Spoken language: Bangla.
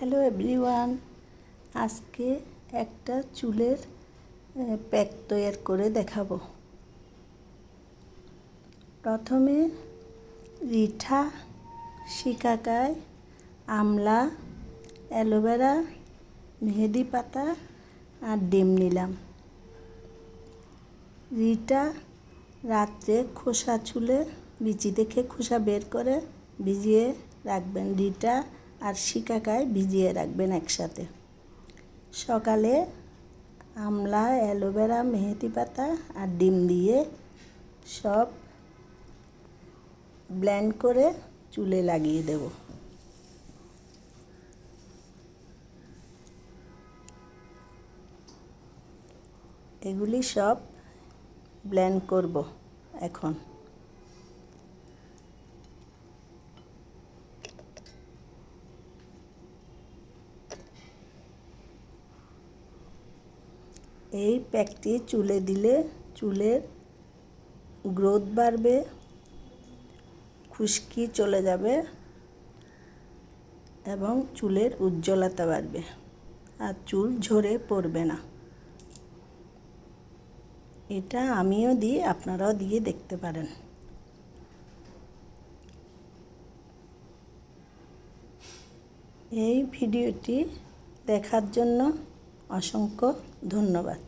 হ্যালো এভরিওয়ান, আজকে একটা চুলের প্যাক তৈরি করে দেখাবো। প্রথমে রিঠা, শিকাকাই, আমলা, অ্যালোভেরা, মেহেদি পাতা আর ডিম নিলাম। রিঠা রাত্রে খোসা চুলে বিচি দেখে খোসা বের করে ভিজিয়ে রাখবেন। রিঠা আর শিকাকাই ভিজিয়ে রাখবেন একসাথে। সকালে আমলা, অ্যালোভেরা, মেহেদি পাতা আর ডিম দিয়ে সব ব্লেন্ড করে চুলে লাগিয়ে দেব। এগুলি সব ব্লেন্ড করব এখন। এই প্যাকটি চুলে দিলে চুলের গ্রোথ বাড়বে, খুশকি চলে যাবে এবং চুলের উজ্জ্বলতা বাড়বে আর চুল ঝরে পড়বে না। এটা আমিও দিই, আপনারাও দিয়ে দেখতে পারেন। এই ভিডিওটি দেখার জন্য অসংখ্য ধন্যবাদ।